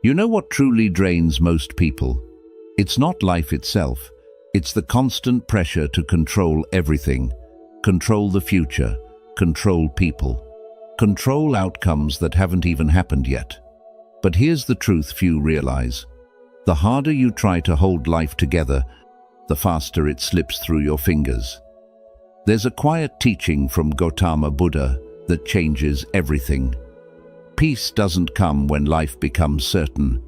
You know what truly drains most people? It's not life itself. It's the constant pressure to control everything. Control the future. Control people. Control outcomes that haven't even happened yet. But here's the truth few realize. The harder you try to hold life together, the faster it slips through your fingers. There's a quiet teaching from Gautama Buddha that changes everything. Peace doesn't come when life becomes certain.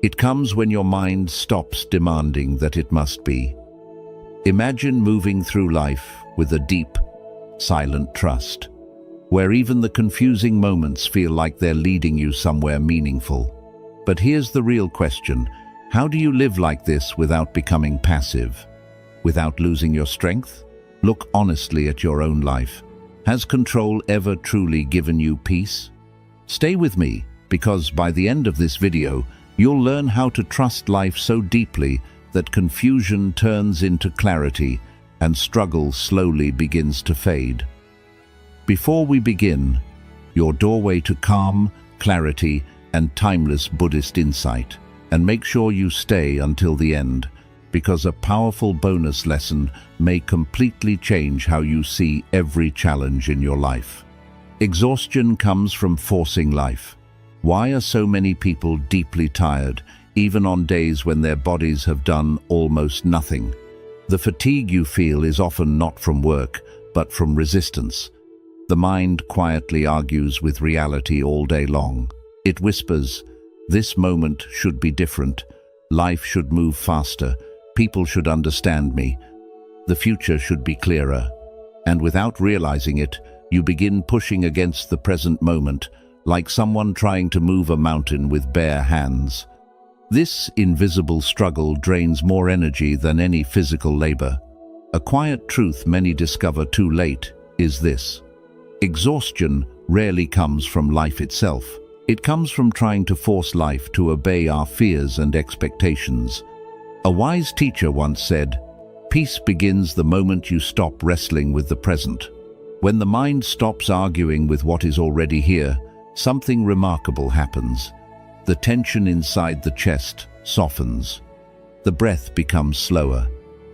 It comes when your mind stops demanding that it must be. Imagine moving through life with a deep, silent trust, where even the confusing moments feel like they're leading you somewhere meaningful. But here's the real question. How do you live like this without becoming passive? Without losing your strength? Look honestly at your own life. Has control ever truly given you peace? Stay with me, because by the end of this video, you'll learn how to trust life so deeply that confusion turns into clarity and struggle slowly begins to fade. Before we begin, your doorway to calm, clarity, and timeless Buddhist insight. And make sure you stay until the end, because a powerful bonus lesson may completely change how you see every challenge in your life. Exhaustion comes from forcing life. Why are so many people deeply tired, even on days when their bodies have done almost nothing? The fatigue you feel is often not from work, but from resistance. The mind quietly argues with reality all day long. It whispers, "This moment should be different. Life should move faster. People should understand me. The future should be clearer." And without realizing it, you begin pushing against the present moment, like someone trying to move a mountain with bare hands. This invisible struggle drains more energy than any physical labor. A quiet truth many discover too late is this: exhaustion rarely comes from life itself. It comes from trying to force life to obey our fears and expectations. A wise teacher once said, "Peace begins the moment you stop wrestling with the present." When the mind stops arguing with what is already here, something remarkable happens. The tension inside the chest softens. The breath becomes slower.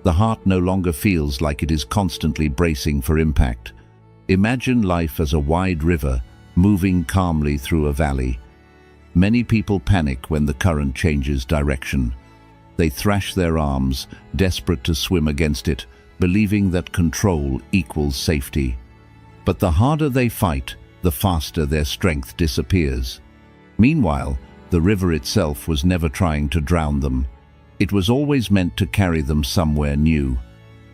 The heart no longer feels like it is constantly bracing for impact. Imagine life as a wide river, moving calmly through a valley. Many people panic when the current changes direction. They thrash their arms, desperate to swim against it, believing that control equals safety. But the harder they fight, the faster their strength disappears. Meanwhile, the river itself was never trying to drown them. It was always meant to carry them somewhere new.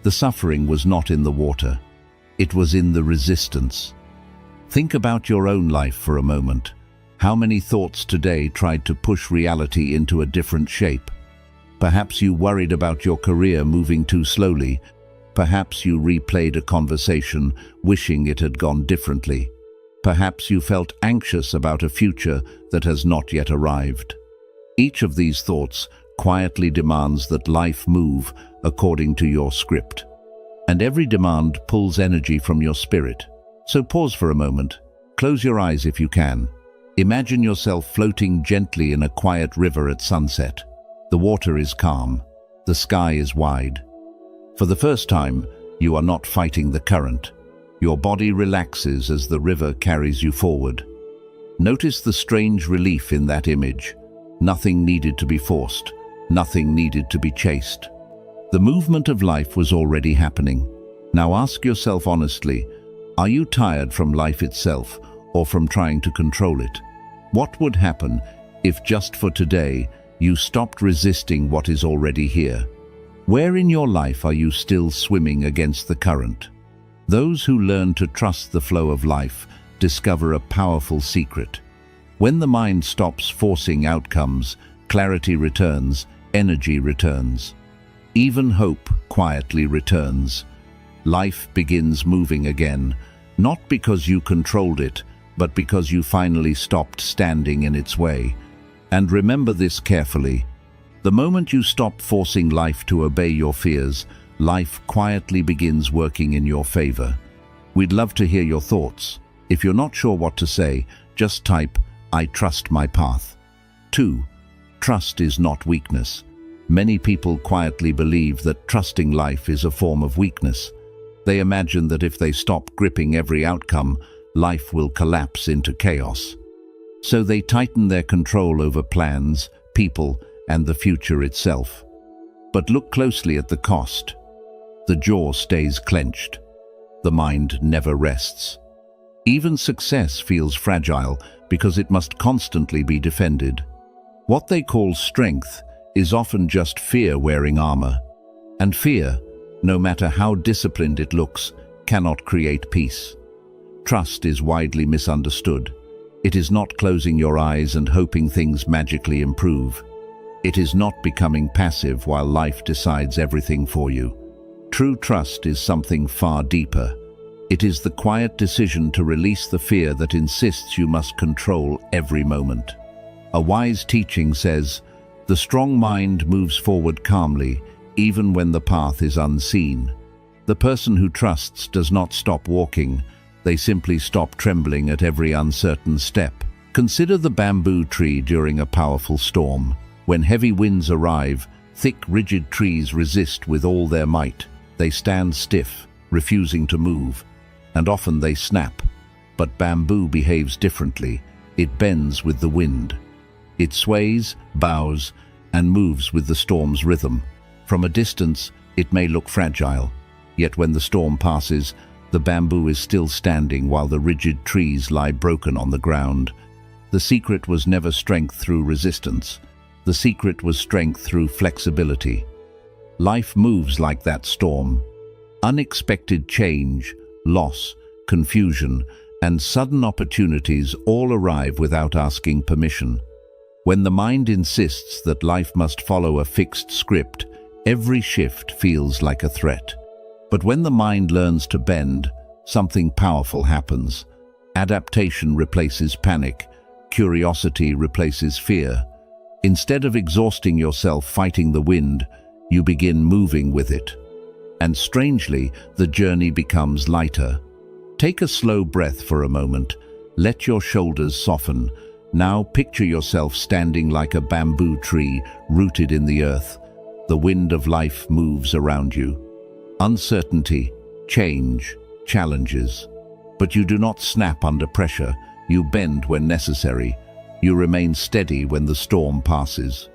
The suffering was not in the water. It was in the resistance. Think about your own life for a moment. How many thoughts today tried to push reality into a different shape? Perhaps you worried about your career moving too slowly. Perhaps you replayed a conversation, wishing it had gone differently. Perhaps you felt anxious about a future that has not yet arrived. Each of these thoughts quietly demands that life move according to your script. And every demand pulls energy from your spirit. So pause for a moment. Close your eyes if you can. Imagine yourself floating gently in a quiet river at sunset. The water is calm. The sky is wide. For the first time, you are not fighting the current. Your body relaxes as the river carries you forward. Notice the strange relief in that image. Nothing needed to be forced. Nothing needed to be chased. The movement of life was already happening. Now ask yourself honestly, are you tired from life itself or from trying to control it? What would happen if just for today you stopped resisting what is already here? Where in your life are you still swimming against the current? Those who learn to trust the flow of life discover a powerful secret. When the mind stops forcing outcomes, clarity returns, energy returns. Even hope quietly returns. Life begins moving again, not because you controlled it, but because you finally stopped standing in its way. And remember this carefully. The moment you stop forcing life to obey your fears, life quietly begins working in your favor. We'd love to hear your thoughts. If you're not sure what to say, just type, "I trust my path." 2. Trust is not weakness. Many people quietly believe that trusting life is a form of weakness. They imagine that if they stop gripping every outcome, life will collapse into chaos. So they tighten their control over plans, people, and the future itself. But look closely at the cost. The jaw stays clenched. The mind never rests. Even success feels fragile because it must constantly be defended. What they call strength is often just fear wearing armor. And fear, no matter how disciplined it looks, cannot create peace. Trust is widely misunderstood. It is not closing your eyes and hoping things magically improve. It is not becoming passive while life decides everything for you. True trust is something far deeper. It is the quiet decision to release the fear that insists you must control every moment. A wise teaching says, "The strong mind moves forward calmly, even when the path is unseen." The person who trusts does not stop walking. They simply stop trembling at every uncertain step. Consider the bamboo tree during a powerful storm. When heavy winds arrive, thick, rigid trees resist with all their might. They stand stiff, refusing to move, and often they snap. But bamboo behaves differently. It bends with the wind. It sways, bows, and moves with the storm's rhythm. From a distance, it may look fragile, yet when the storm passes, the bamboo is still standing while the rigid trees lie broken on the ground. The secret was never strength through resistance. The secret was strength through flexibility. Life moves like that storm. Unexpected change, loss, confusion, and sudden opportunities all arrive without asking permission. When the mind insists that life must follow a fixed script, every shift feels like a threat. But when the mind learns to bend, something powerful happens. Adaptation replaces panic. Curiosity replaces fear. Instead of exhausting yourself fighting the wind, you begin moving with it. And strangely, the journey becomes lighter. Take a slow breath for a moment. Let your shoulders soften. Now picture yourself standing like a bamboo tree rooted in the earth. The wind of life moves around you. Uncertainty, change, challenges. But you do not snap under pressure. You bend when necessary. You remain steady when the storm passes.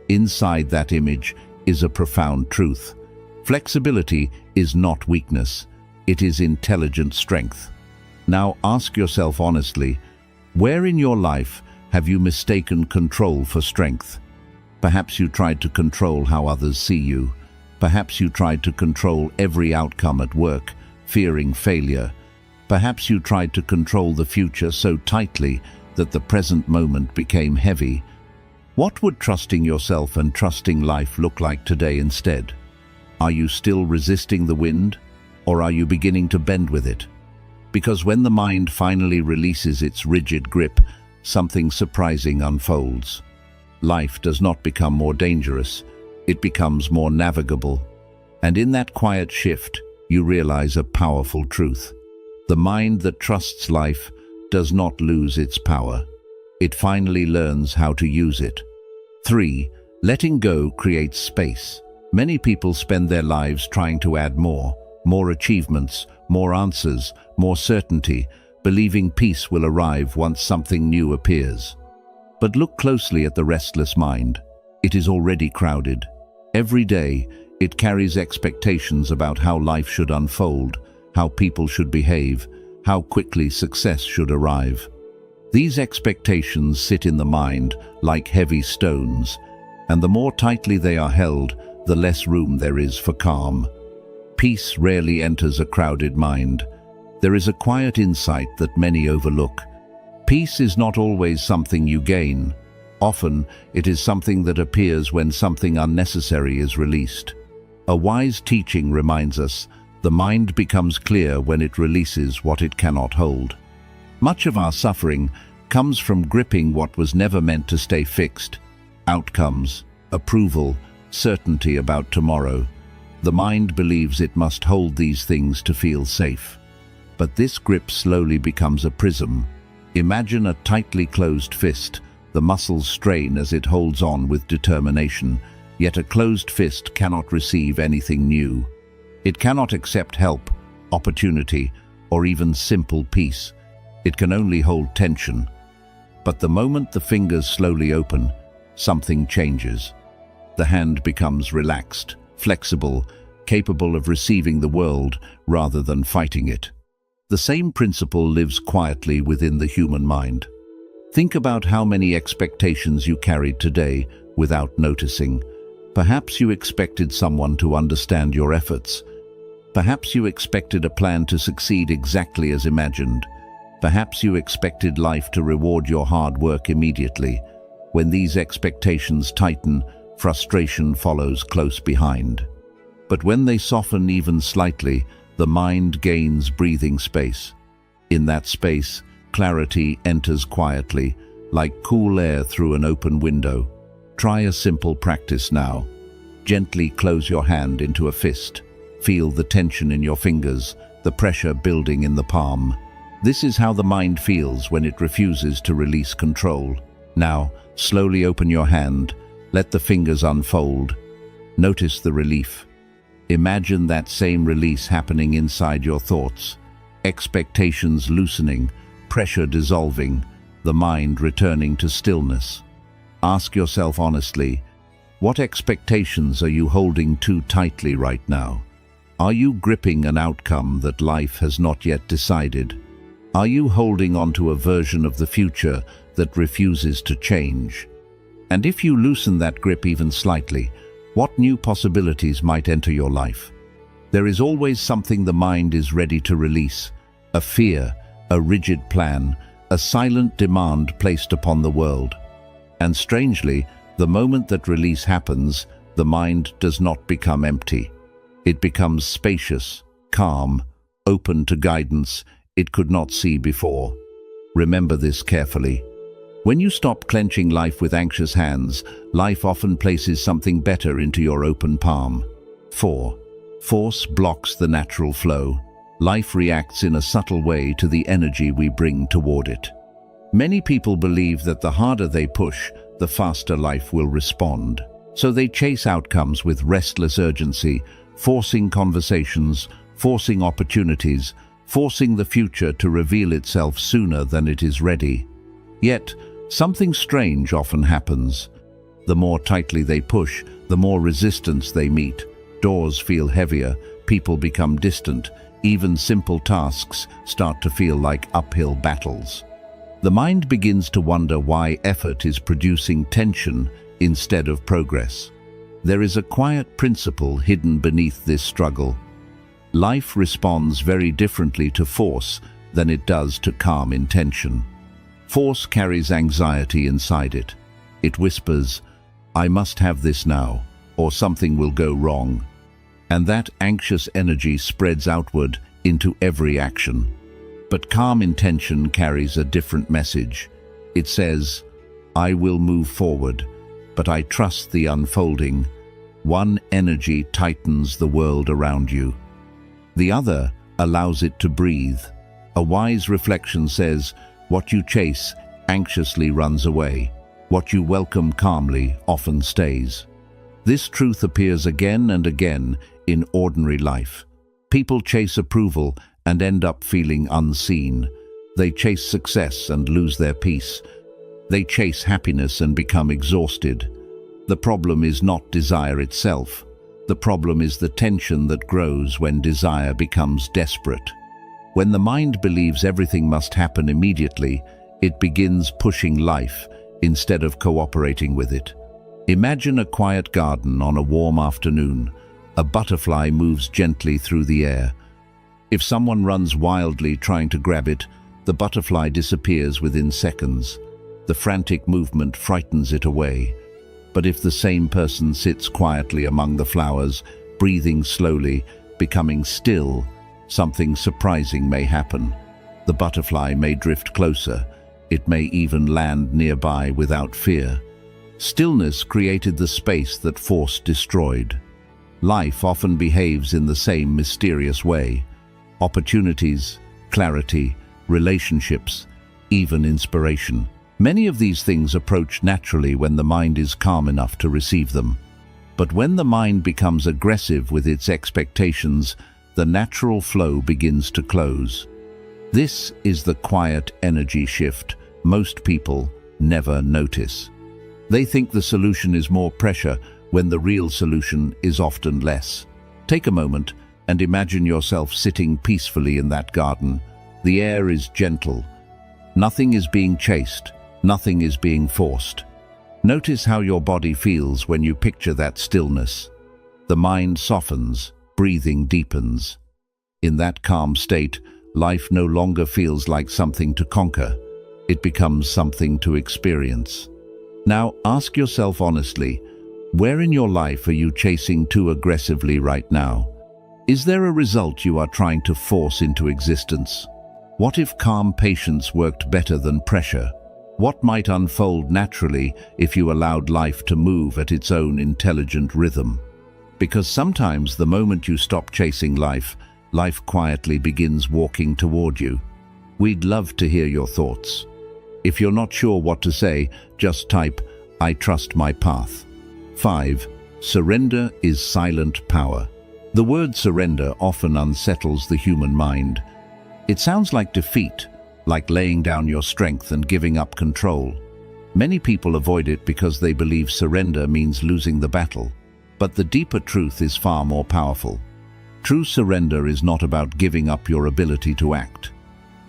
Inside that image is a profound truth. Flexibility is not weakness. It is intelligent strength. Now ask yourself honestly, where in your life have you mistaken control for strength? Perhaps you tried to control how others see you. Perhaps you tried to control every outcome at work, fearing failure. Perhaps you tried to control the future so tightly that the present moment became heavy. What would trusting yourself and trusting life look like today instead? Are you still resisting the wind, or are you beginning to bend with it? Because when the mind finally releases its rigid grip, something surprising unfolds. Life does not become more dangerous, it becomes more navigable. And in that quiet shift, you realize a powerful truth. The mind that trusts life does not lose its power. It finally learns how to use it. 3. Letting go creates space. Many people spend their lives trying to add more achievements, more answers, more certainty, believing peace will arrive once something new appears. But look closely at the restless mind. It is already crowded. Every day, it carries expectations about how life should unfold, how people should behave, how quickly success should arrive. These expectations sit in the mind like heavy stones, and the more tightly they are held, the less room there is for calm. Peace rarely enters a crowded mind. There is a quiet insight that many overlook. Peace is not always something you gain. Often, it is something that appears when something unnecessary is released. A wise teaching reminds us, the mind becomes clear when it releases what it cannot hold. Much of our suffering comes from gripping what was never meant to stay fixed. Outcomes, approval, certainty about tomorrow. The mind believes it must hold these things to feel safe. But this grip slowly becomes a prism. Imagine a tightly closed fist. The muscles strain as it holds on with determination, yet a closed fist cannot receive anything new. It cannot accept help, opportunity, or even simple peace. It can only hold tension. But the moment the fingers slowly open, something changes. The hand becomes relaxed, flexible, capable of receiving the world rather than fighting it. The same principle lives quietly within the human mind. Think about how many expectations you carried today without noticing. Perhaps you expected someone to understand your efforts. Perhaps you expected a plan to succeed exactly as imagined. Perhaps you expected life to reward your hard work immediately. When these expectations tighten, frustration follows close behind. But when they soften even slightly, the mind gains breathing space. In that space, clarity enters quietly, like cool air through an open window. Try a simple practice now. Gently close your hand into a fist. Feel the tension in your fingers, the pressure building in the palm. This is how the mind feels when it refuses to release control. Now, slowly open your hand. Let the fingers unfold. Notice the relief. Imagine that same release happening inside your thoughts. Expectations loosening, pressure dissolving, the mind returning to stillness. Ask yourself honestly, what expectations are you holding too tightly right now? Are you gripping an outcome that life has not yet decided? Are you holding on to a version of the future that refuses to change? And if you loosen that grip even slightly, what new possibilities might enter your life? There is always something the mind is ready to release. A fear, a rigid plan, a silent demand placed upon the world. And strangely, the moment that release happens, the mind does not become empty. It becomes spacious, calm, open to guidance it could not see before. Remember this carefully. When you stop clenching life with anxious hands, life often places something better into your open palm. 4. Force blocks the natural flow. Life reacts in a subtle way to the energy we bring toward it. Many people believe that the harder they push, the faster life will respond. So they chase outcomes with restless urgency, forcing conversations, forcing opportunities, forcing the future to reveal itself sooner than it is ready. Yet, something strange often happens. The more tightly they push, the more resistance they meet. Doors feel heavier, people become distant, even simple tasks start to feel like uphill battles. The mind begins to wonder why effort is producing tension instead of progress. There is a quiet principle hidden beneath this struggle. Life responds very differently to force than it does to calm intention. Force carries anxiety inside it. It whispers, "I must have this now, or something will go wrong." And that anxious energy spreads outward into every action. But calm intention carries a different message. It says, "I will move forward, but I trust the unfolding." One energy tightens the world around you. The other allows it to breathe. A wise reflection says, what you chase anxiously runs away. What you welcome calmly often stays. This truth appears again and again in ordinary life. People chase approval and end up feeling unseen. They chase success and lose their peace. They chase happiness and become exhausted. The problem is not desire itself. The problem is the tension that grows when desire becomes desperate. When the mind believes everything must happen immediately, it begins pushing life instead of cooperating with it. Imagine a quiet garden on a warm afternoon. A butterfly moves gently through the air. If someone runs wildly trying to grab it, the butterfly disappears within seconds. The frantic movement frightens it away. But if the same person sits quietly among the flowers, breathing slowly, becoming still, something surprising may happen. The butterfly may drift closer. It may even land nearby without fear. Stillness created the space that force destroyed. Life often behaves in the same mysterious way. Opportunities, clarity, relationships, even inspiration. Many of these things approach naturally when the mind is calm enough to receive them. But when the mind becomes aggressive with its expectations, the natural flow begins to close. This is the quiet energy shift most people never notice. They think the solution is more pressure when the real solution is often less. Take a moment and imagine yourself sitting peacefully in that garden. The air is gentle. Nothing is being chased. Nothing is being forced. Notice how your body feels when you picture that stillness. The mind softens, breathing deepens. In that calm state, life no longer feels like something to conquer. It becomes something to experience. Now ask yourself honestly, where in your life are you chasing too aggressively right now? Is there a result you are trying to force into existence? What if calm patience worked better than pressure? What might unfold naturally if you allowed life to move at its own intelligent rhythm? Because sometimes the moment you stop chasing life, life quietly begins walking toward you. We'd love to hear your thoughts. If you're not sure what to say, just type, "I trust my path." 5. Surrender is silent power. The word surrender often unsettles the human mind. It sounds like defeat, like laying down your strength and giving up control. Many people avoid it because they believe surrender means losing the battle. But the deeper truth is far more powerful. True surrender is not about giving up your ability to act.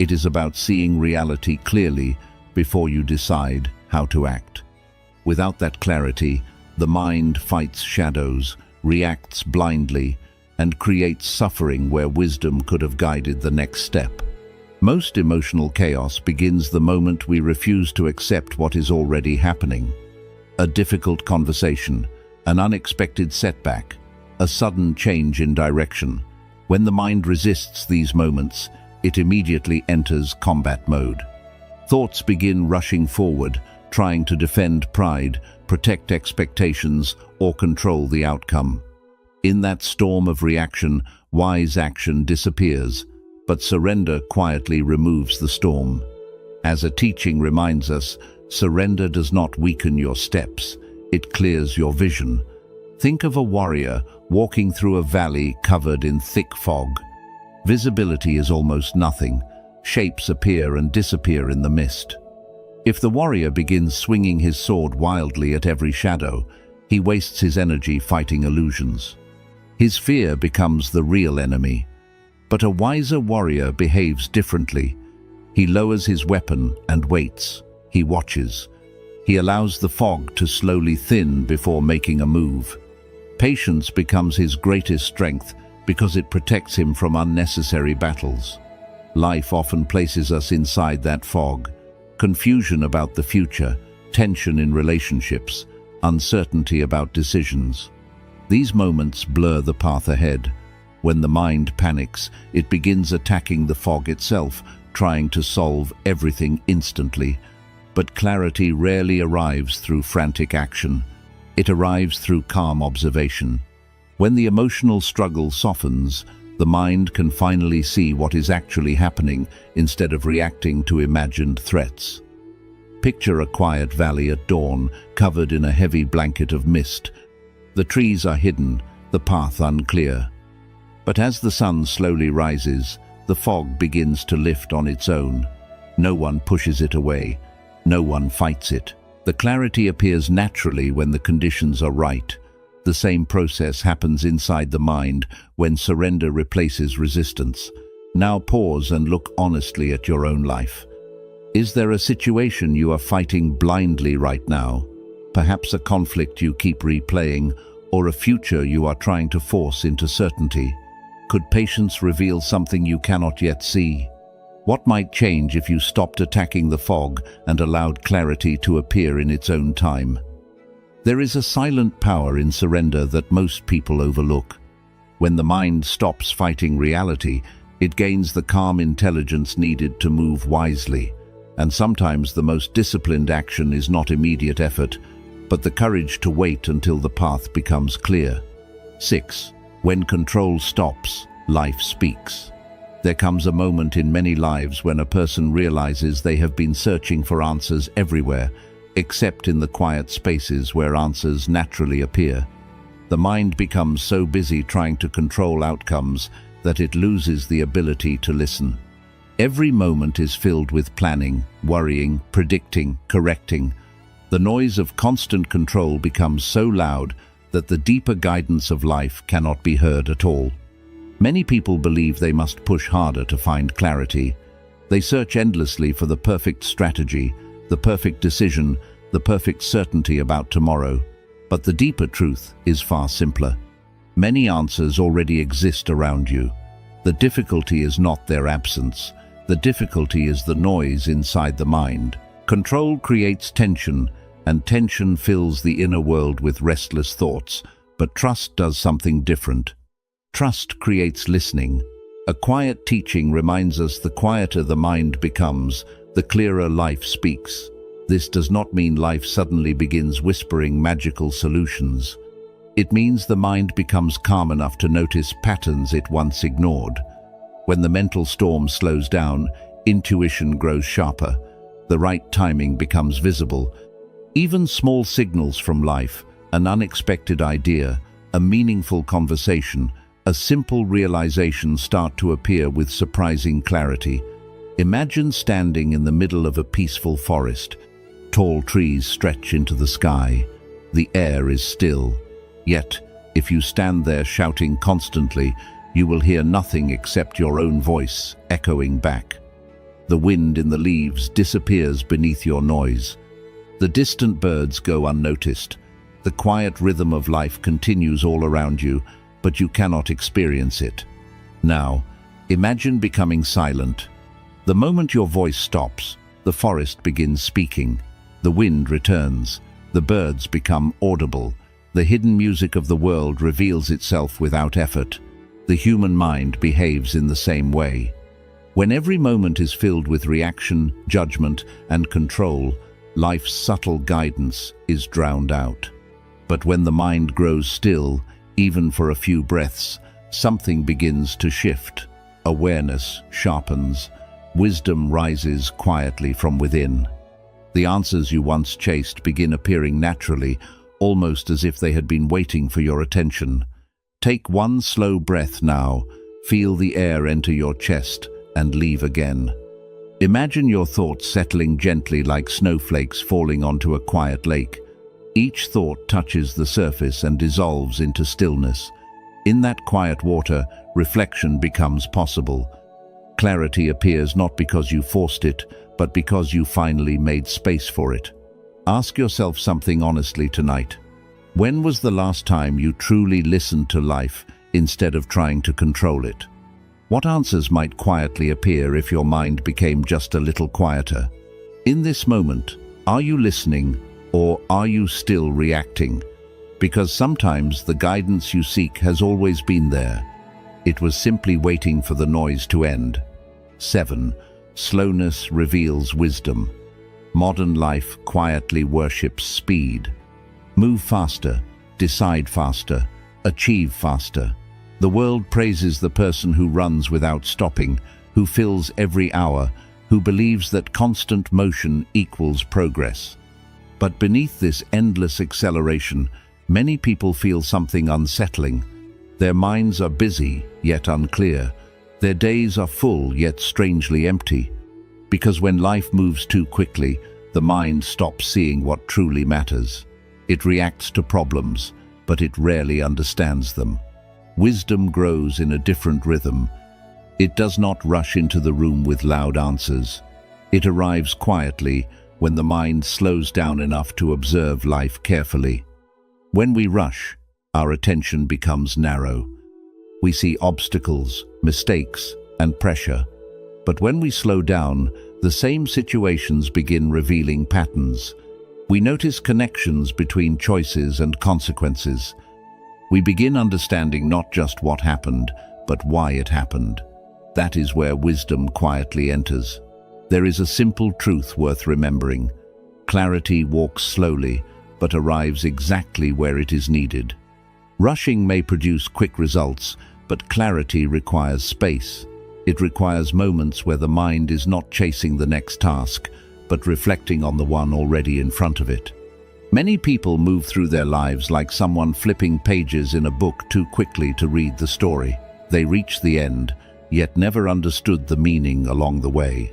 It is about seeing reality clearly before you decide how to act. Without that clarity, the mind fights shadows, reacts blindly, and creates suffering where wisdom could have guided the next step. Most emotional chaos begins the moment we refuse to accept what is already happening. A difficult conversation, an unexpected setback, a sudden change in direction. When the mind resists these moments, it immediately enters combat mode. Thoughts begin rushing forward, trying to defend pride, protect expectations, or control the outcome. In that storm of reaction, wise action disappears, but surrender quietly removes the storm. As a teaching reminds us, surrender does not weaken your steps, it clears your vision. Think of a warrior walking through a valley covered in thick fog. Visibility is almost nothing. Shapes appear and disappear in the mist. If the warrior begins swinging his sword wildly at every shadow, he wastes his energy fighting illusions. His fear becomes the real enemy. But a wiser warrior behaves differently. He lowers his weapon and waits. He watches. He allows the fog to slowly thin before making a move. Patience becomes his greatest strength because it protects him from unnecessary battles. Life often places us inside that fog. Confusion about the future, tension in relationships, uncertainty about decisions. These moments blur the path ahead. When the mind panics, it begins attacking the fog itself, trying to solve everything instantly. But clarity rarely arrives through frantic action. It arrives through calm observation. When the emotional struggle softens, the mind can finally see what is actually happening instead of reacting to imagined threats. Picture a quiet valley at dawn, covered in a heavy blanket of mist. The trees are hidden, the path unclear. But as the sun slowly rises, the fog begins to lift on its own. No one pushes it away. No one fights it. The clarity appears naturally when the conditions are right. The same process happens inside the mind when surrender replaces resistance. Now pause and look honestly at your own life. Is there a situation you are fighting blindly right now? Perhaps a conflict you keep replaying, or a future you are trying to force into certainty. Could patience reveal something you cannot yet see? What might change if you stopped attacking the fog and allowed clarity to appear in its own time? There is a silent power in surrender that most people overlook. When the mind stops fighting reality, it gains the calm intelligence needed to move wisely. And sometimes the most disciplined action is not immediate effort, but the courage to wait until the path becomes clear. 6. When control stops, life speaks. There comes a moment in many lives when a person realizes they have been searching for answers everywhere, except in the quiet spaces where answers naturally appear. The mind becomes so busy trying to control outcomes that it loses the ability to listen. Every moment is filled with planning, worrying, predicting, correcting. The noise of constant control becomes so loud that the deeper guidance of life cannot be heard at all. Many people believe they must push harder to find clarity. They search endlessly for the perfect strategy, the perfect decision, the perfect certainty about tomorrow. But the deeper truth is far simpler. Many answers already exist around you. The difficulty is not their absence. The difficulty is the noise inside the mind. Control creates tension, and tension fills the inner world with restless thoughts. But trust does something different. Trust creates listening. A quiet teaching reminds us the quieter the mind becomes, the clearer life speaks. This does not mean life suddenly begins whispering magical solutions. It means the mind becomes calm enough to notice patterns it once ignored. When the mental storm slows down, intuition grows sharper. The right timing becomes visible. Even small signals from life, an unexpected idea, a meaningful conversation, a simple realization start to appear with surprising clarity. Imagine standing in the middle of a peaceful forest. Tall trees stretch into the sky. The air is still. Yet, if you stand there shouting constantly, you will hear nothing except your own voice echoing back. The wind in the leaves disappears beneath your noise. The distant birds go unnoticed. The quiet rhythm of life continues all around you, but you cannot experience it. Now, imagine becoming silent. The moment your voice stops, the forest begins speaking. The wind returns. The birds become audible. The hidden music of the world reveals itself without effort. The human mind behaves in the same way. When every moment is filled with reaction, judgment, and control, life's subtle guidance is drowned out. But when the mind grows still, even for a few breaths, something begins to shift. Awareness sharpens. Wisdom rises quietly from within. The answers you once chased begin appearing naturally, almost as if they had been waiting for your attention. Take one slow breath now, feel the air enter your chest, and leave again. Imagine your thoughts settling gently like snowflakes falling onto a quiet lake. Each thought touches the surface and dissolves into stillness. In that quiet water, reflection becomes possible. Clarity appears not because you forced it, but because you finally made space for it. Ask yourself something honestly tonight. When was the last time you truly listened to life instead of trying to control it? What answers might quietly appear if your mind became just a little quieter? In this moment, are you listening or are you still reacting? Because sometimes the guidance you seek has always been there. It was simply waiting for the noise to end. 7. Slowness reveals wisdom. Modern life quietly worships speed. Move faster, decide faster, achieve faster. The world praises the person who runs without stopping, who fills every hour, who believes that constant motion equals progress. But beneath this endless acceleration, many people feel something unsettling. Their minds are busy, yet unclear. Their days are full, yet strangely empty. Because when life moves too quickly, the mind stops seeing what truly matters. It reacts to problems, but it rarely understands them. Wisdom grows in a different rhythm. It does not rush into the room with loud answers. It arrives quietly when the mind slows down enough to observe life carefully. When we rush, our attention becomes narrow. We see obstacles, mistakes, and pressure. But when we slow down, the same situations begin revealing patterns. We notice connections between choices and consequences. We begin understanding not just what happened, but why it happened. That is where wisdom quietly enters. There is a simple truth worth remembering. Clarity walks slowly, but arrives exactly where it is needed. Rushing may produce quick results, but clarity requires space. It requires moments where the mind is not chasing the next task, but reflecting on the one already in front of it. Many people move through their lives like someone flipping pages in a book too quickly to read the story. They reach the end, yet never understood the meaning along the way.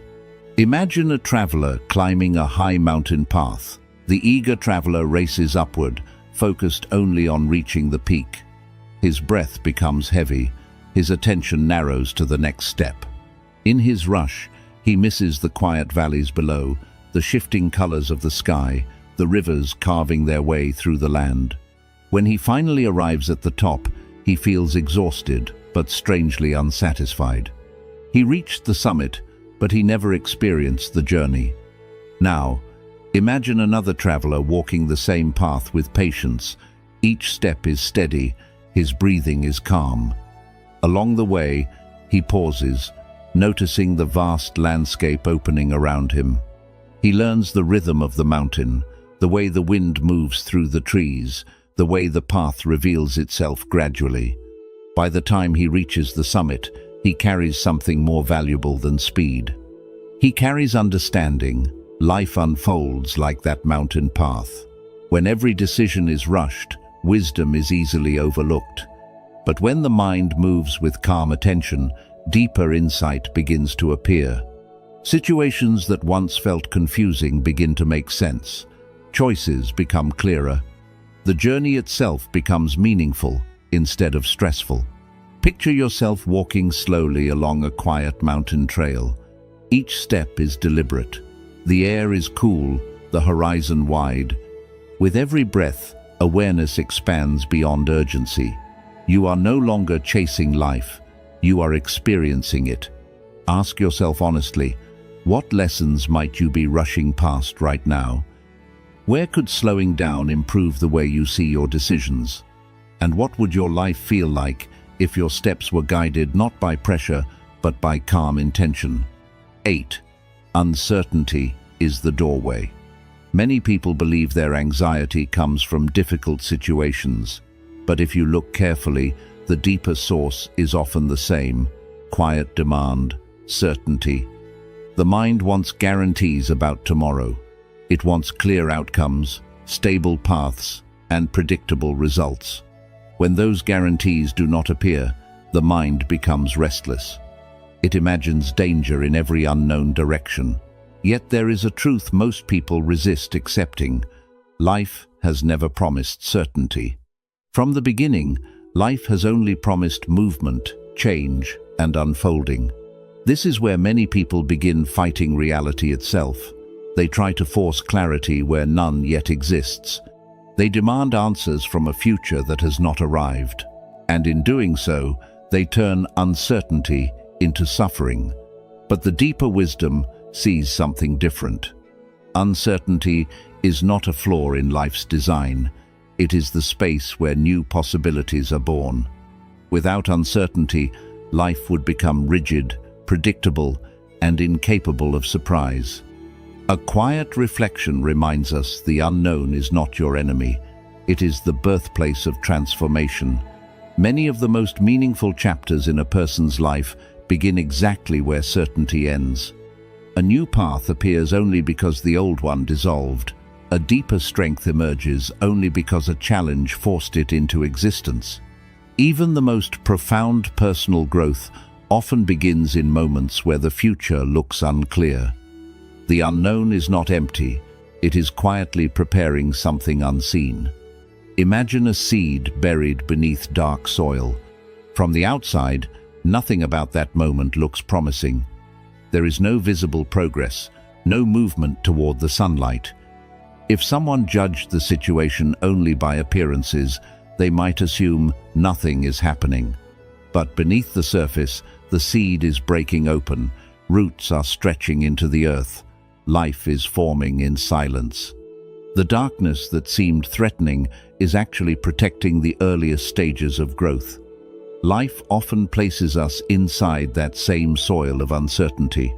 Imagine a traveler climbing a high mountain path. The eager traveler races upward, focused only on reaching the peak. His breath becomes heavy, his attention narrows to the next step. In his rush, he misses the quiet valleys below, the shifting colors of the sky, the rivers carving their way through the land. When he finally arrives at the top, he feels exhausted, but strangely unsatisfied. He reached the summit, but he never experienced the journey. Now, imagine another traveler walking the same path with patience. Each step is steady, his breathing is calm. Along the way, he pauses, noticing the vast landscape opening around him. He learns the rhythm of the mountain, the way the wind moves through the trees, the way the path reveals itself gradually. By the time he reaches the summit, he carries something more valuable than speed. He carries understanding. Life unfolds like that mountain path. When every decision is rushed, wisdom is easily overlooked. But when the mind moves with calm attention, deeper insight begins to appear. Situations that once felt confusing begin to make sense. Choices become clearer. The journey itself becomes meaningful instead of stressful. Picture yourself walking slowly along a quiet mountain trail. Each step is deliberate. The air is cool, the horizon wide. With every breath, awareness expands beyond urgency. You are no longer chasing life, you are experiencing it. Ask yourself honestly, what lessons might you be rushing past right now? Where could slowing down improve the way you see your decisions? And what would your life feel like if your steps were guided not by pressure, but by calm intention? 8. Uncertainty is the doorway. Many people believe their anxiety comes from difficult situations. But if you look carefully, the deeper source is often the same: quiet demand, certainty. The mind wants guarantees about tomorrow. It wants clear outcomes, stable paths, and predictable results. When those guarantees do not appear, the mind becomes restless. It imagines danger in every unknown direction. Yet there is a truth most people resist accepting. Life has never promised certainty. From the beginning, life has only promised movement, change, and unfolding. This is where many people begin fighting reality itself. They try to force clarity where none yet exists. They demand answers from a future that has not arrived. And in doing so, they turn uncertainty into suffering. But the deeper wisdom sees something different. Uncertainty is not a flaw in life's design. It is the space where new possibilities are born. Without uncertainty, life would become rigid, predictable, and incapable of surprise. A quiet reflection reminds us the unknown is not your enemy. It is the birthplace of transformation. Many of the most meaningful chapters in a person's life begin exactly where certainty ends. A new path appears only because the old one dissolved. A deeper strength emerges only because a challenge forced it into existence. Even the most profound personal growth often begins in moments where the future looks unclear. The unknown is not empty, it is quietly preparing something unseen. Imagine a seed buried beneath dark soil. From the outside, nothing about that moment looks promising. There is no visible progress, no movement toward the sunlight. If someone judged the situation only by appearances, they might assume nothing is happening. But beneath the surface, the seed is breaking open, roots are stretching into the earth, life is forming in silence. The darkness that seemed threatening is actually protecting the earliest stages of growth. Life often places us inside that same soil of uncertainty.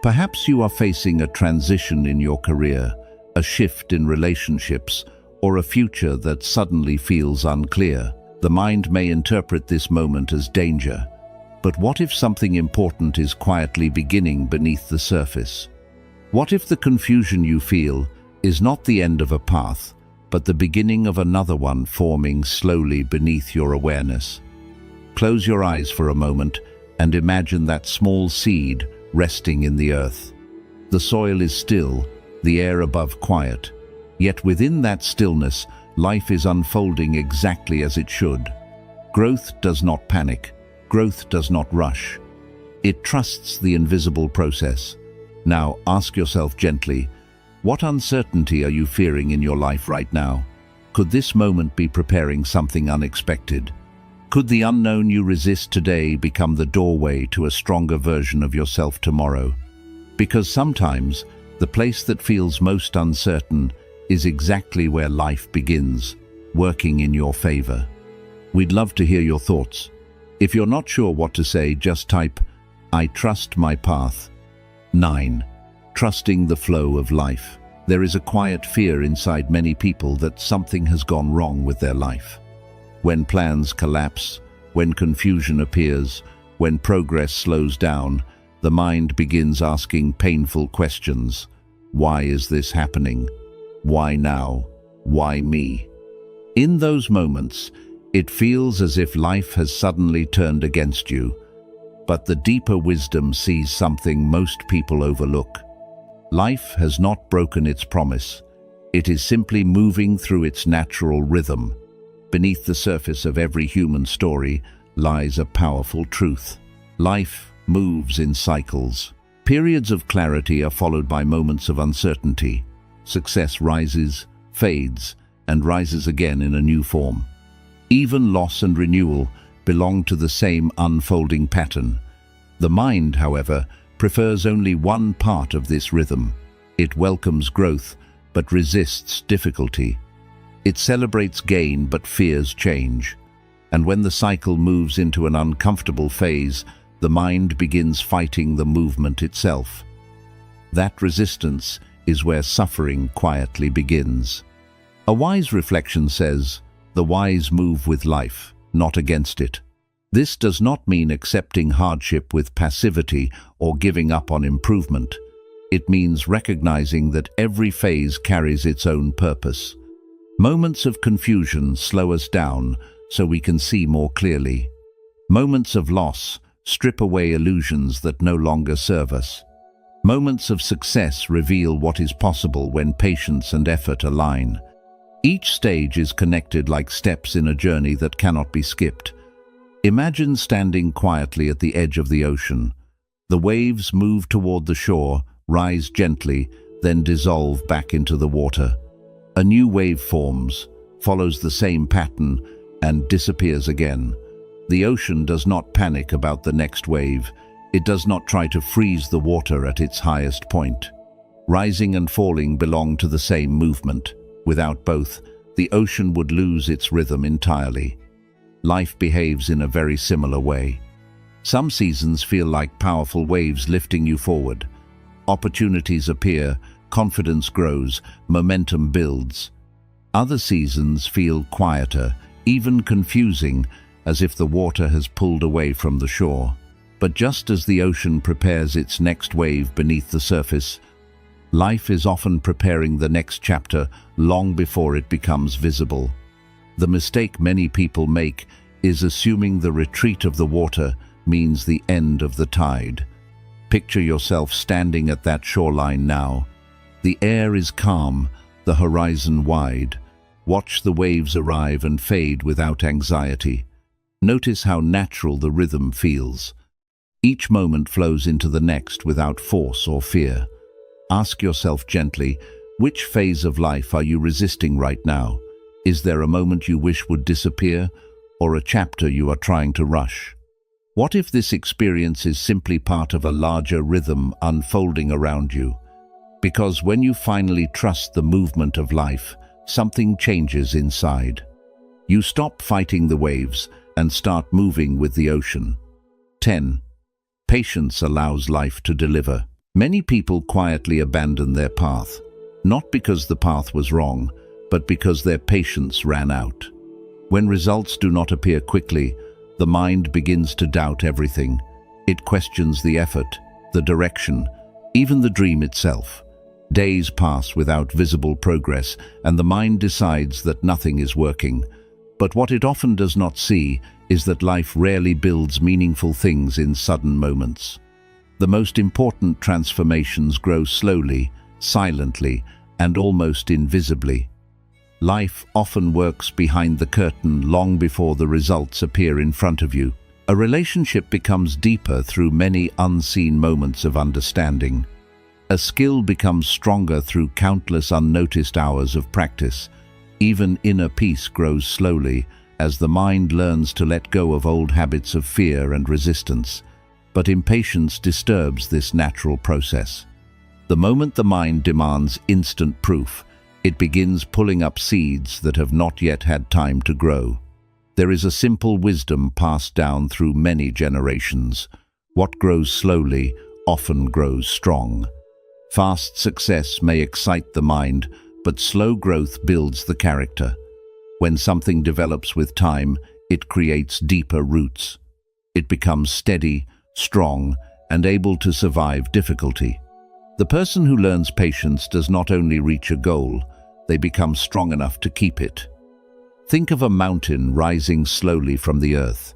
Perhaps you are facing a transition in your career, a shift in relationships, or a future that suddenly feels unclear. The mind may interpret this moment as danger, But what if something important is quietly beginning beneath the surface? What if the confusion you feel is not the end of a path, but the beginning of another one forming slowly beneath your awareness? Close your eyes for a moment and imagine that small seed resting in the earth. The soil is still, the air above quiet, yet within that stillness, life is unfolding exactly as it should. Growth does not panic. Growth does not rush. It trusts the invisible process. Now ask yourself gently, what uncertainty are you fearing in your life right now? Could this moment be preparing something unexpected? Could the unknown you resist today become the doorway to a stronger version of yourself tomorrow? Because sometimes the place that feels most uncertain is exactly where life begins, working in your favor. We'd love to hear your thoughts. If you're not sure what to say, just type, "I trust my path." 9. Trusting the flow of life. There is a quiet fear inside many people that something has gone wrong with their life. When plans collapse, when confusion appears, when progress slows down, the mind begins asking painful questions. Why is this happening? Why now? Why me? In those moments, it feels as if life has suddenly turned against you, but the deeper wisdom sees something most people overlook. Life has not broken its promise. It is simply moving through its natural rhythm. Beneath the surface of every human story lies a powerful truth. Life moves in cycles. Periods of clarity are followed by moments of uncertainty. Success rises, fades, and rises again in a new form. Even loss and renewal belong to the same unfolding pattern. The mind, however, prefers only one part of this rhythm. It welcomes growth, but resists difficulty. It celebrates gain, but fears change. And when the cycle moves into an uncomfortable phase, the mind begins fighting the movement itself. That resistance is where suffering quietly begins. A wise reflection says, "The wise move with life, not against it." This does not mean accepting hardship with passivity or giving up on improvement. It means recognizing that every phase carries its own purpose. Moments of confusion slow us down so we can see more clearly. Moments of loss strip away illusions that no longer serve us. Moments of success reveal what is possible when patience and effort align. Each stage is connected like steps in a journey that cannot be skipped. Imagine standing quietly at the edge of the ocean. The waves move toward the shore, rise gently, then dissolve back into the water. A new wave forms, follows the same pattern, and disappears again. The ocean does not panic about the next wave. It does not try to freeze the water at its highest point. Rising and falling belong to the same movement. Without both, the ocean would lose its rhythm entirely. Life behaves in a very similar way. Some seasons feel like powerful waves lifting you forward. Opportunities appear, confidence grows, momentum builds. Other seasons feel quieter, even confusing, as if the water has pulled away from the shore. But just as the ocean prepares its next wave beneath the surface, life is often preparing the next chapter long before it becomes visible. The mistake many people make is assuming the retreat of the water means the end of the tide. Picture yourself standing at that shoreline now. The air is calm, the horizon wide. Watch the waves arrive and fade without anxiety. Notice how natural the rhythm feels. Each moment flows into the next without force or fear. Ask yourself gently, which phase of life are you resisting right now? Is there a moment you wish would disappear, or a chapter you are trying to rush? What if this experience is simply part of a larger rhythm unfolding around you? Because when you finally trust the movement of life, something changes inside. You stop fighting the waves and start moving with the ocean. 10. Patience allows life to deliver. Many people quietly abandon their path, not because the path was wrong, but because their patience ran out. When results do not appear quickly, the mind begins to doubt everything. It questions the effort, the direction, even the dream itself. Days pass without visible progress, and the mind decides that nothing is working. But what it often does not see is that life rarely builds meaningful things in sudden moments. The most important transformations grow slowly, silently, and almost invisibly. Life often works behind the curtain long before the results appear in front of you. A relationship becomes deeper through many unseen moments of understanding. A skill becomes stronger through countless unnoticed hours of practice. Even inner peace grows slowly as the mind learns to let go of old habits of fear and resistance. But impatience disturbs this natural process. The moment the mind demands instant proof, it begins pulling up seeds that have not yet had time to grow. There is a simple wisdom passed down through many generations. What grows slowly often grows strong. Fast success may excite the mind, but slow growth builds the character. When something develops with time, it creates deeper roots. It becomes steady, strong, and able to survive difficulty. The person who learns patience does not only reach a goal, they become strong enough to keep it. Think of a mountain rising slowly from the earth.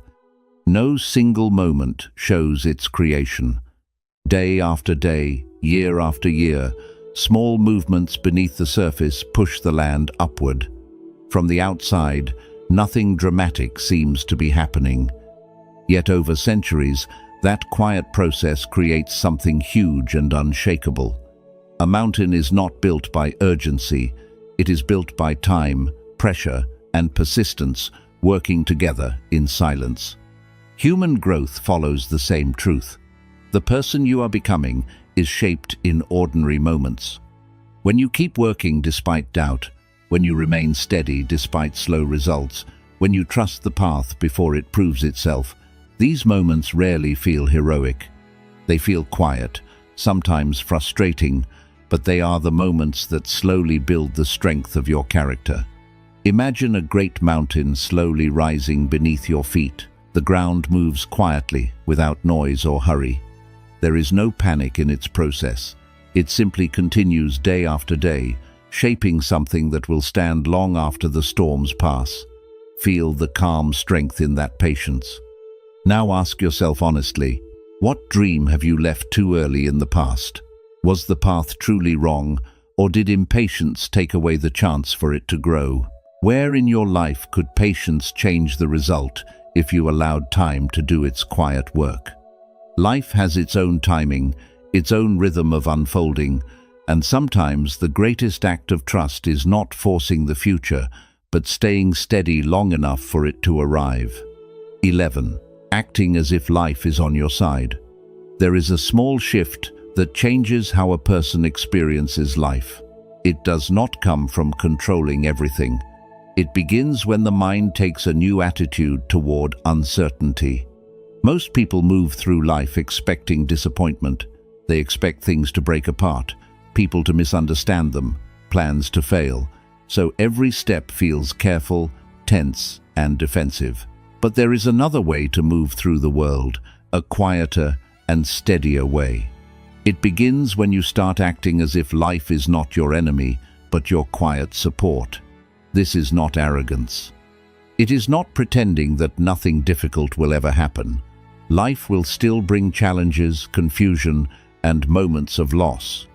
No single moment shows its creation. Day after day, year after year, small movements beneath the surface push the land upward. From the outside, nothing dramatic seems to be happening. Yet over centuries, that quiet process creates something huge and unshakable. A mountain is not built by urgency, it is built by time, pressure, and persistence working together in silence. Human growth follows the same truth. The person you are becoming is shaped in ordinary moments. When you keep working despite doubt, when you remain steady despite slow results, when you trust the path before it proves itself, these moments rarely feel heroic. They feel quiet, sometimes frustrating, but they are the moments that slowly build the strength of your character. Imagine a great mountain slowly rising beneath your feet. The ground moves quietly, without noise or hurry. There is no panic in its process. It simply continues day after day, shaping something that will stand long after the storms pass. Feel the calm strength in that patience. Now ask yourself honestly, what dream have you left too early in the past? Was the path truly wrong, or did impatience take away the chance for it to grow? Where in your life could patience change the result if you allowed time to do its quiet work? Life has its own timing, its own rhythm of unfolding, and sometimes the greatest act of trust is not forcing the future, but staying steady long enough for it to arrive. 11. Acting as if life is on your side. There is a small shift that changes how a person experiences life. It does not come from controlling everything. It begins when the mind takes a new attitude toward uncertainty. Most people move through life expecting disappointment. They expect things to break apart, people to misunderstand them, plans to fail. So every step feels careful, tense, and defensive. But there is another way to move through the world, a quieter and steadier way. It begins when you start acting as if life is not your enemy, but your quiet support. This is not arrogance. It is not pretending that nothing difficult will ever happen. Life will still bring challenges, confusion, and moments of loss.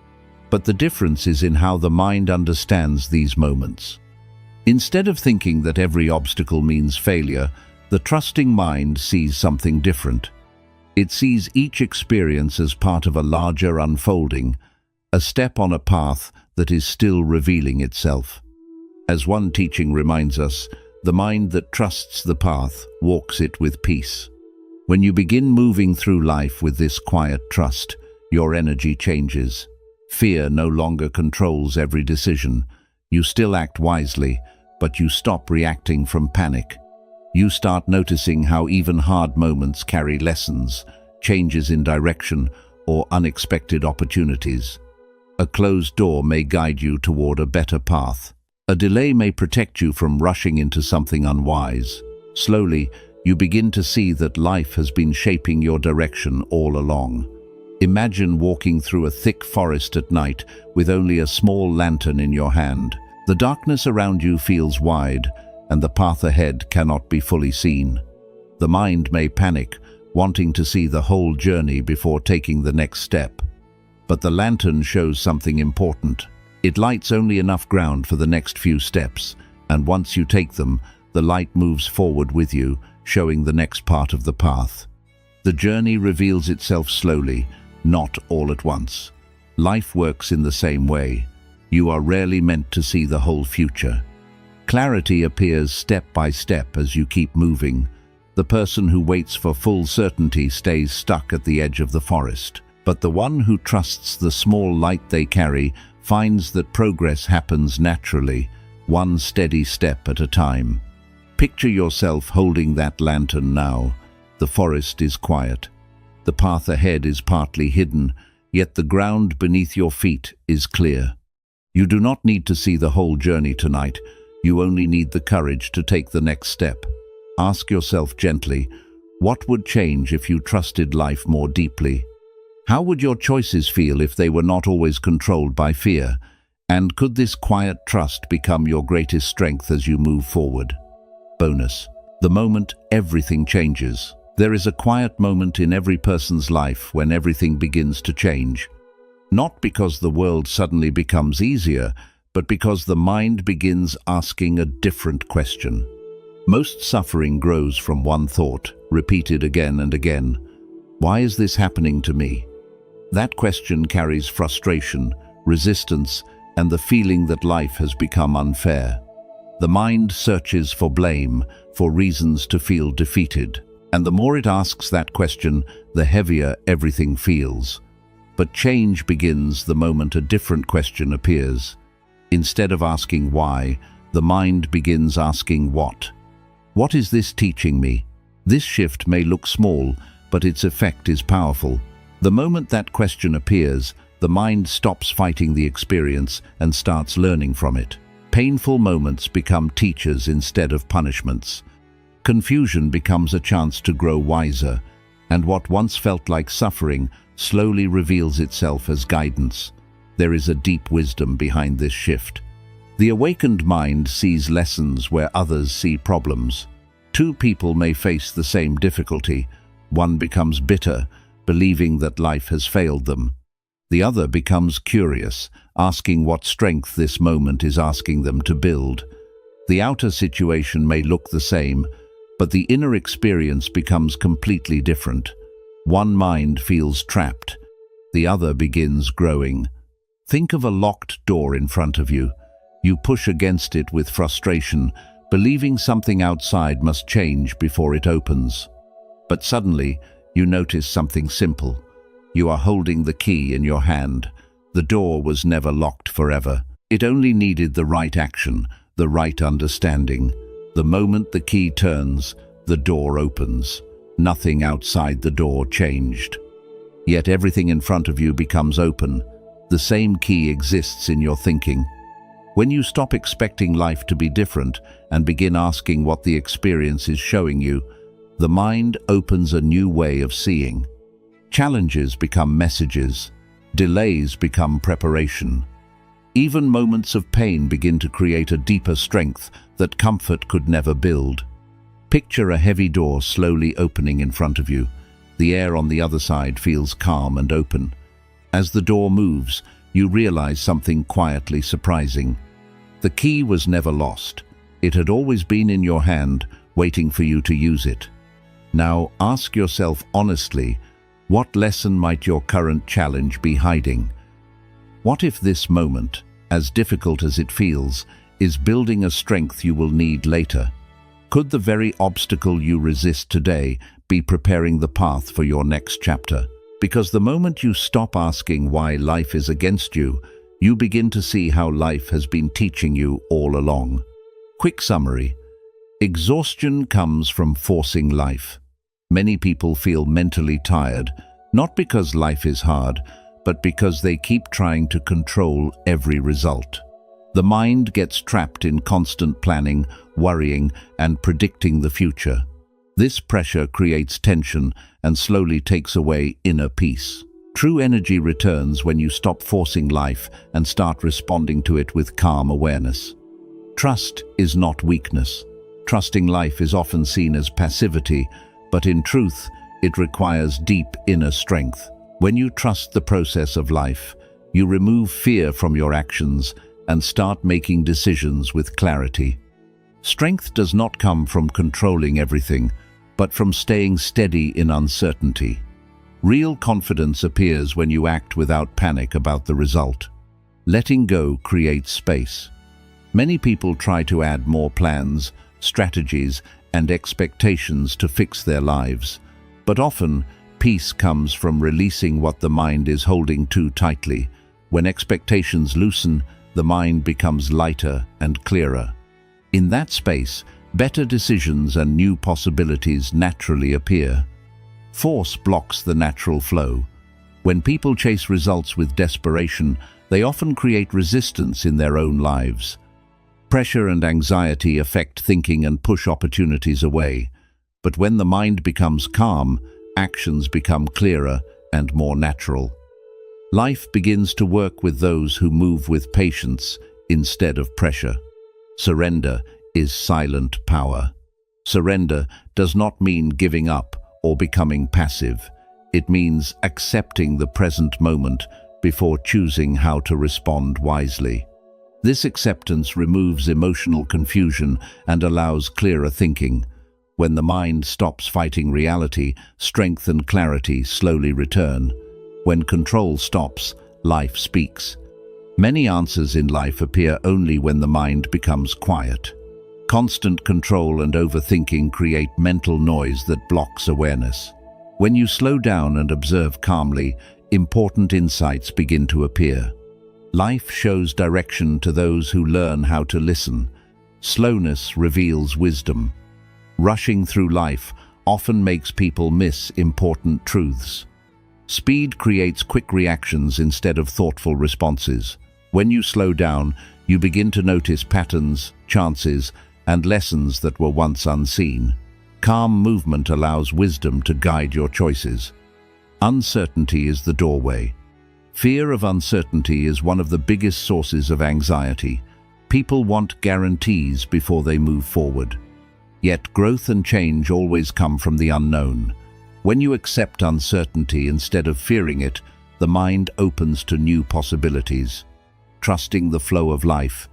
But the difference is in how the mind understands these moments. Instead of thinking that every obstacle means failure, the trusting mind sees something different. It sees each experience as part of a larger unfolding, a step on a path that is still revealing itself. As one teaching reminds us, the mind that trusts the path walks it with peace. When you begin moving through life with this quiet trust, your energy changes. Fear no longer controls every decision. You still act wisely, but you stop reacting from panic. You start noticing how even hard moments carry lessons, changes in direction, or unexpected opportunities. A closed door may guide you toward a better path. A delay may protect you from rushing into something unwise. Slowly, you begin to see that life has been shaping your direction all along. Imagine walking through a thick forest at night with only a small lantern in your hand. The darkness around you feels wide, and the path ahead cannot be fully seen. The mind may panic, wanting to see the whole journey before taking the next step. But the lantern shows something important. It lights only enough ground for the next few steps, and once you take them, the light moves forward with you, showing the next part of the path. The journey reveals itself slowly, not all at once. Life works in the same way. You are rarely meant to see the whole future. Clarity appears step by step as you keep moving. The person who waits for full certainty stays stuck at the edge of the forest. But the one who trusts the small light they carry finds that progress happens naturally, one steady step at a time. Picture yourself holding that lantern now. The forest is quiet. The path ahead is partly hidden, yet the ground beneath your feet is clear. You do not need to see the whole journey tonight. You only need the courage to take the next step. Ask yourself gently, what would change if you trusted life more deeply? How would your choices feel if they were not always controlled by fear? And could this quiet trust become your greatest strength as you move forward? Bonus: the moment everything changes. There is a quiet moment in every person's life when everything begins to change. Not because the world suddenly becomes easier, but because the mind begins asking a different question. Most suffering grows from one thought, repeated again and again. Why is this happening to me? That question carries frustration, resistance, and the feeling that life has become unfair. The mind searches for blame, for reasons to feel defeated. And the more it asks that question, the heavier everything feels. But change begins the moment a different question appears. Instead of asking why, the mind begins asking what. What is this teaching me? This shift may look small, but its effect is powerful. The moment that question appears, the mind stops fighting the experience and starts learning from it. Painful moments become teachers instead of punishments. Confusion becomes a chance to grow wiser, and what once felt like suffering slowly reveals itself as guidance. There is a deep wisdom behind this shift. The awakened mind sees lessons where others see problems. Two people may face the same difficulty. One becomes bitter, believing that life has failed them. The other becomes curious, asking what strength this moment is asking them to build. The outer situation may look the same, but the inner experience becomes completely different. One mind feels trapped. The other begins growing. Think of a locked door in front of you. You push against it with frustration, believing something outside must change before it opens. But suddenly, you notice something simple. You are holding the key in your hand. The door was never locked forever. It only needed the right action, the right understanding. The moment the key turns, the door opens. Nothing outside the door changed. Yet everything in front of you becomes open. The same key exists in your thinking. When you stop expecting life to be different and begin asking what the experience is showing you, the mind opens a new way of seeing. Challenges become messages. Delays become preparation. Even moments of pain begin to create a deeper strength that comfort could never build. Picture a heavy door slowly opening in front of you. The air on the other side feels calm and open. As the door moves, you realize something quietly surprising. The key was never lost. It had always been in your hand, waiting for you to use it. Now ask yourself honestly, what lesson might your current challenge be hiding? What if this moment, as difficult as it feels, is building a strength you will need later? Could the very obstacle you resist today be preparing the path for your next chapter? Because the moment you stop asking why life is against you, you begin to see how life has been teaching you all along. Quick summary. Exhaustion comes from forcing life. Many people feel mentally tired, not because life is hard, but because they keep trying to control every result. The mind gets trapped in constant planning, worrying, and predicting the future. This pressure creates tension and slowly takes away inner peace. True energy returns when you stop forcing life and start responding to it with calm awareness. Trust is not weakness. Trusting life is often seen as passivity, but in truth, it requires deep inner strength. When you trust the process of life, you remove fear from your actions and start making decisions with clarity. Strength does not come from controlling everything, but from staying steady in uncertainty. Real confidence appears when you act without panic about the result. Letting go creates space. Many people try to add more plans, strategies, and expectations to fix their lives, but often peace comes from releasing what the mind is holding too tightly. When expectations loosen, the mind becomes lighter and clearer. In that space, better decisions and new possibilities naturally appear. Force blocks the natural flow. When people chase results with desperation, they often create resistance in their own lives. Pressure and anxiety affect thinking and push opportunities away. But when the mind becomes calm, actions become clearer and more natural. Life begins to work with those who move with patience instead of pressure. Surrender is silent power. Surrender does not mean giving up or becoming passive. It means accepting the present moment before choosing how to respond wisely. This acceptance removes emotional confusion and allows clearer thinking. When the mind stops fighting reality, strength and clarity slowly return. When control stops, life speaks. Many answers in life appear only when the mind becomes quiet. Constant control and overthinking create mental noise that blocks awareness. When you slow down and observe calmly, important insights begin to appear. Life shows direction to those who learn how to listen. Slowness reveals wisdom. Rushing through life often makes people miss important truths. Speed creates quick reactions instead of thoughtful responses. When you slow down, you begin to notice patterns, chances, and lessons that were once unseen. Calm movement allows wisdom to guide your choices. Uncertainty is the doorway. Fear of uncertainty is one of the biggest sources of anxiety. People want guarantees before they move forward. Yet growth and change always come from the unknown. When you accept uncertainty instead of fearing it, the mind opens to new possibilities. Trusting the flow of life,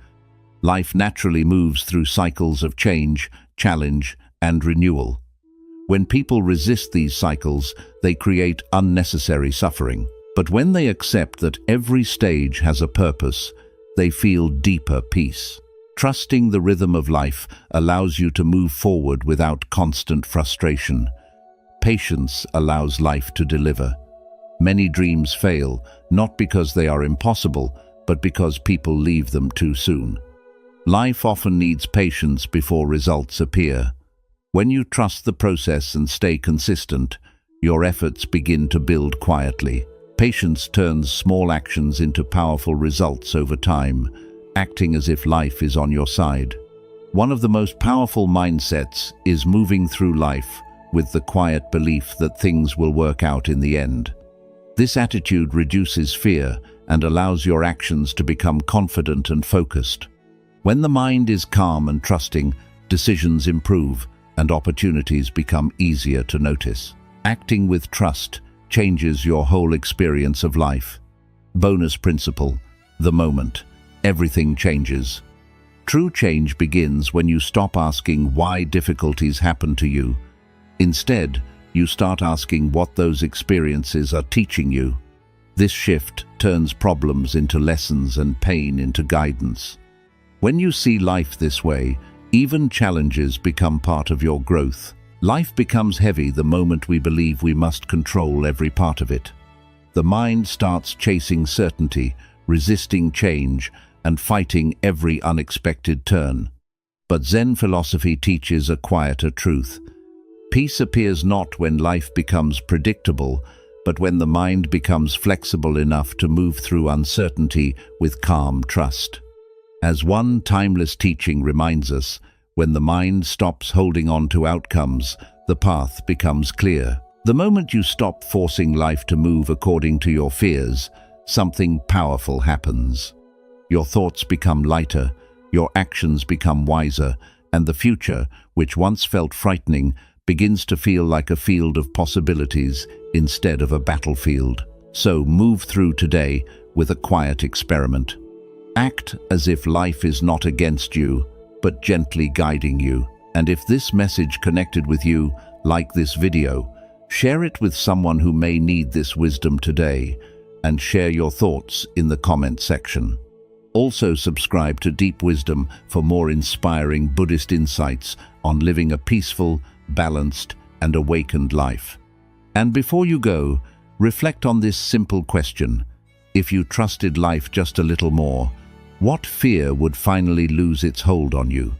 life naturally moves through cycles of change, challenge, and renewal. When people resist these cycles, they create unnecessary suffering. But when they accept that every stage has a purpose, they feel deeper peace. Trusting the rhythm of life allows you to move forward without constant frustration. Patience allows life to deliver. Many dreams fail, not because they are impossible, but because people leave them too soon. Life often needs patience before results appear. When you trust the process and stay consistent, your efforts begin to build quietly. Patience turns small actions into powerful results over time, acting as if life is on your side. One of the most powerful mindsets is moving through life with the quiet belief that things will work out in the end. This attitude reduces fear and allows your actions to become confident and focused. When the mind is calm and trusting, decisions improve and opportunities become easier to notice. Acting with trust changes your whole experience of life. Bonus principle: the moment. Everything changes. True change begins when you stop asking why difficulties happen to you. Instead, you start asking what those experiences are teaching you. This shift turns problems into lessons and pain into guidance. When you see life this way, even challenges become part of your growth. Life becomes heavy the moment we believe we must control every part of it. The mind starts chasing certainty, resisting change, and fighting every unexpected turn. But Zen philosophy teaches a quieter truth. Peace appears not when life becomes predictable, but when the mind becomes flexible enough to move through uncertainty with calm trust. As one timeless teaching reminds us, when the mind stops holding on to outcomes, the path becomes clear. The moment you stop forcing life to move according to your fears, something powerful happens. Your thoughts become lighter, your actions become wiser, and the future, which once felt frightening, begins to feel like a field of possibilities instead of a battlefield. So move through today with a quiet experiment. Act as if life is not against you, but gently guiding you. And if this message connected with you, like this video, share it with someone who may need this wisdom today, and share your thoughts in the comment section. Also subscribe to Deep Wisdom for more inspiring Buddhist insights on living a peaceful, balanced, and awakened life. And before you go, reflect on this simple question. If you trusted life just a little more, what fear would finally lose its hold on you?